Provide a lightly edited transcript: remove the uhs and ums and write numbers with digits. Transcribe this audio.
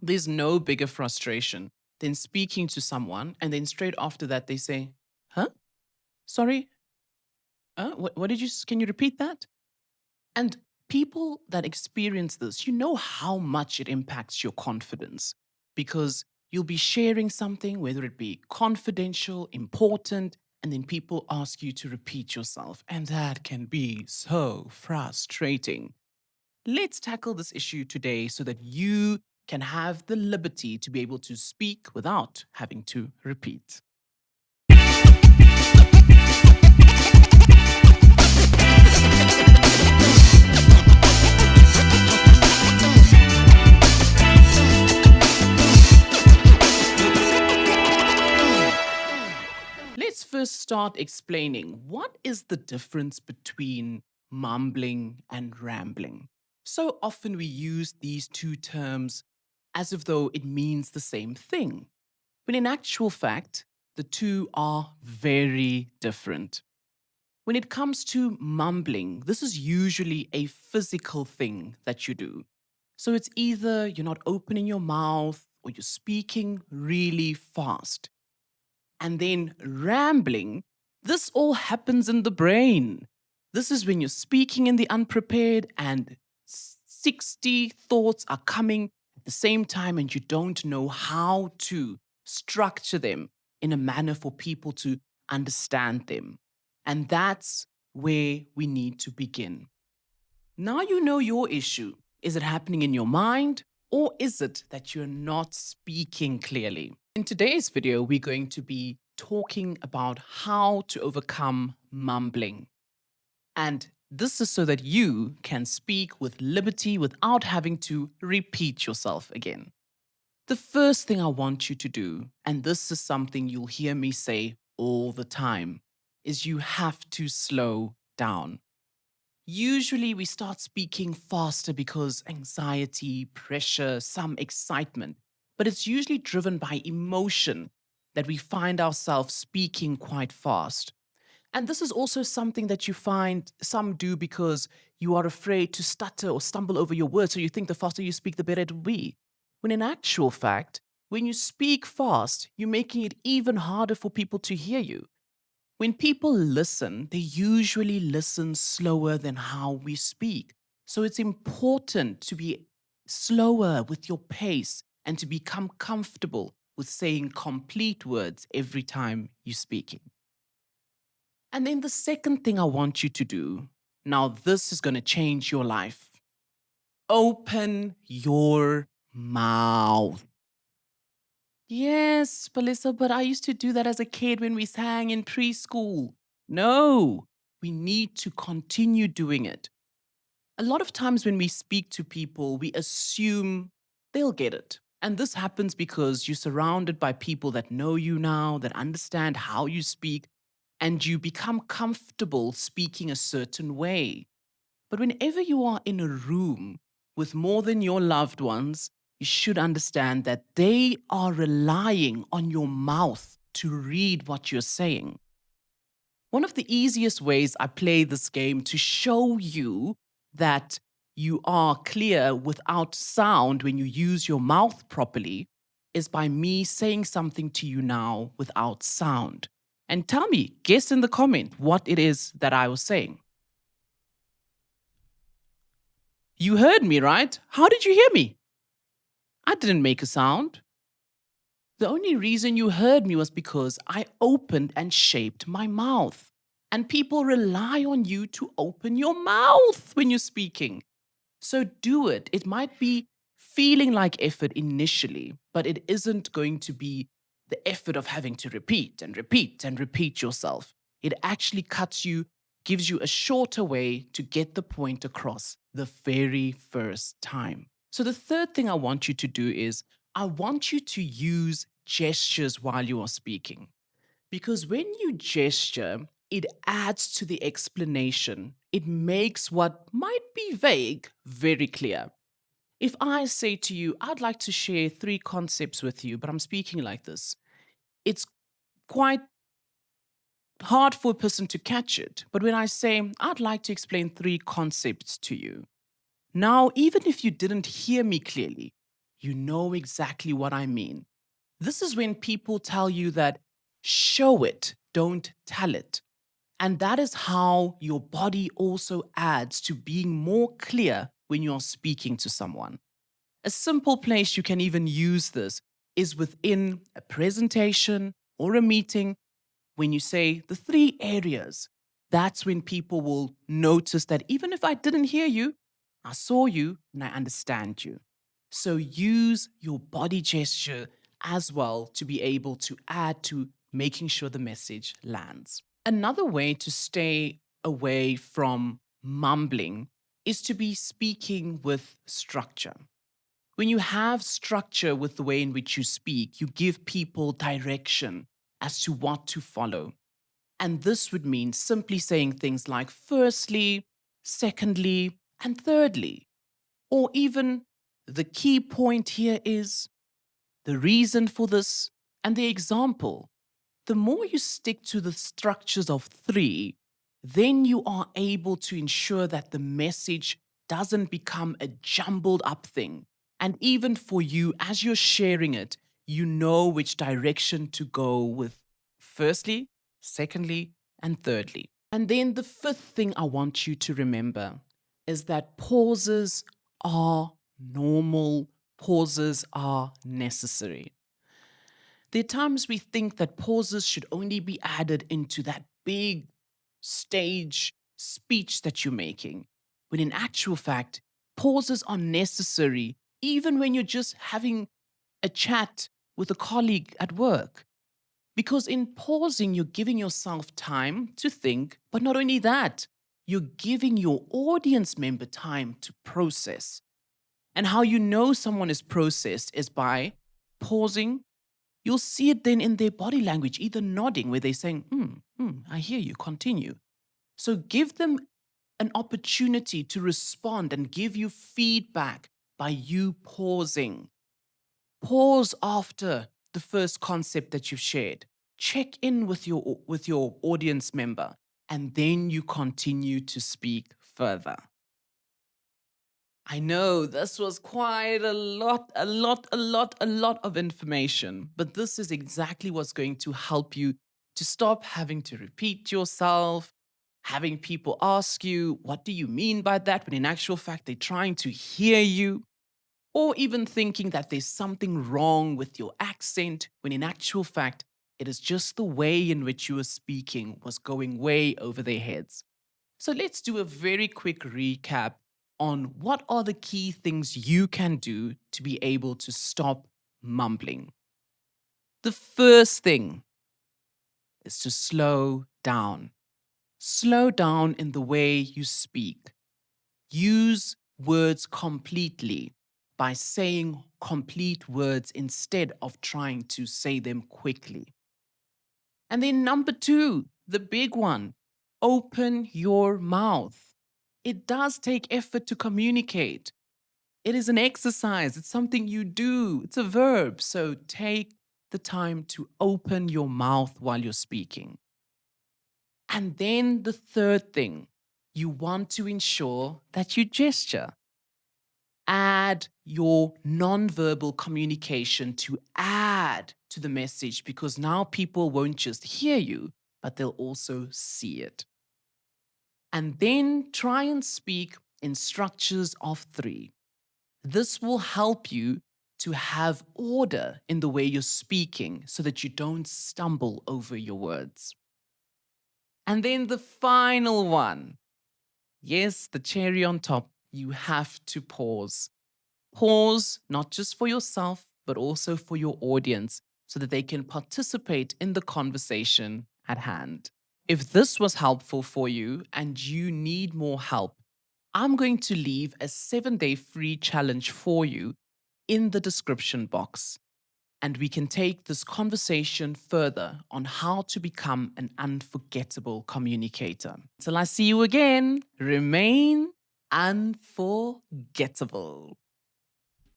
There's no bigger frustration than speaking to someone and then straight after that they say, "Huh? Sorry? What did can you repeat that?" And people that experience this, you know how much it impacts your confidence because you'll be sharing something, whether it be confidential, important, and then people ask you to repeat yourself. And that can be so frustrating. Let's tackle this issue today so that you can have the liberty to be able to speak without having to repeat. Let's first start explaining what is the difference between mumbling and rambling. So often we use these two terms as if though it means the same thing, when in actual fact, the two are very different. When it comes to mumbling, this is usually a physical thing that you do. So it's either you're not opening your mouth or you're speaking really fast. And then rambling, this all happens in the brain. This is when you're speaking in the unprepared and 60 thoughts are coming at the same time and you don't know how to structure them in a manner for people to understand them. And that's where we need to begin. Now you know your issue. Is it happening in your mind or is it that you're not speaking clearly? In today's video, we're going to be talking about how to overcome mumbling. And this is so that you can speak with liberty without having to repeat yourself again. The first thing I want you to do, and this is something you'll hear me say all the time, is you have to slow down. Usually, we start speaking faster because anxiety, pressure, some excitement, but it's usually driven by emotion that we find ourselves speaking quite fast. And this is also something that you find some do because you are afraid to stutter or stumble over your words, so you think the faster you speak, the better it will be. When in actual fact, when you speak fast, you're making it even harder for people to hear you. When people listen, they usually listen slower than how we speak. So it's important to be slower with your pace and to become comfortable with saying complete words every time you're speaking. And then the second thing I want you to do, now this is going to change your life. Open your mouth. Yes, Palesa, but I used to do that as a kid when we sang in preschool. No, we need to continue doing it. A lot of times when we speak to people, we assume they'll get it. And this happens because you're surrounded by people that know you now, that understand how you speak, and you become comfortable speaking a certain way. But whenever you are in a room with more than your loved ones, you should understand that they are relying on your mouth to read what you're saying. One of the easiest ways I play this game to show you that you are clear without sound when you use your mouth properly is by me saying something to you now without sound. And tell me, guess in the comment what it is that I was saying. You heard me, right? How did you hear me? I didn't make a sound. The only reason you heard me was because I opened and shaped my mouth. And people rely on you to open your mouth when you're speaking. So do it. It might be feeling like effort initially, but it isn't going to be the effort of having to repeat and repeat and repeat yourself. It actually cuts you, gives you a shorter way to get the point across the very first time. So the third thing I want you to do is I want you to use gestures while you are speaking. Because when you gesture, it adds to the explanation. It makes what might be vague very clear. If I say to you, I'd like to share three concepts with you, but I'm speaking like this, it's quite hard for a person to catch it. But when I say, I'd like to explain three concepts to you, now, even if you didn't hear me clearly, You know exactly what I mean. This is when people tell you that show it, don't tell it. And that is how your body also adds to being more clear when you're speaking to someone. A simple place you can even use this is within a presentation or a meeting when you say the three areas. That's when people will notice that even if I didn't hear you, I saw you and I understand you. So use your body gesture as well to be able to add to making sure the message lands. Another way to stay away from mumbling is to be speaking with structure. When you have structure with the way in which you speak, you give people direction as to what to follow. And this would mean simply saying things like firstly, secondly, and thirdly. Or even the key point here is the reason for this and the example. The more you stick to the structures of three, then you are able to ensure that the message doesn't become a jumbled up thing. And even for you, as you're sharing it, you know which direction to go with firstly, secondly, and thirdly. And then the fifth thing I want you to remember is that pauses are normal, pauses are necessary. There are times we think that pauses should only be added into that big stage speech that you're making, when in actual fact, pauses are necessary even when you're just having a chat with a colleague at work. Because in pausing, you're giving yourself time to think, but not only that, you're giving your audience member time to process. And how you know someone is processed is by pausing. You'll see it then in their body language, either nodding, where they're saying, I hear you, continue. So give them an opportunity to respond and give you feedback by you pausing. Pause after the first concept that you've shared. Check in with your audience member, and then you continue to speak further. I know this was quite a lot of information, but this is exactly what's going to help you to stop having to repeat yourself, having people ask you, what do you mean by that? When in actual fact, they're trying to hear you, or even thinking that there's something wrong with your accent, when in actual fact, it is just the way in which you were speaking was going way over their heads. So let's do a very quick recap on what are the key things you can do to be able to stop mumbling. The first thing is to slow down. Slow down in the way you speak. Use words completely by saying complete words instead of trying to say them quickly. And then number two, the big one, open your mouth. It does take effort to communicate. It is an exercise, it's something you do, it's a verb. So take the time to open your mouth while you're speaking. And then the third thing, you want to ensure that you gesture. Add your nonverbal communication to add to the message because now people won't just hear you, but they'll also see it. And then try and speak in structures of three. This will help you to have order in the way you're speaking so that you don't stumble over your words. And then the final one. Yes, the cherry on top. You have to pause. Pause not just for yourself, but also for your audience so that they can participate in the conversation at hand. If this was helpful for you and you need more help, I'm going to leave a 7-day free challenge for you in the description box. And we can take this conversation further on how to become an unforgettable communicator. Till I see you again, remain unforgettable.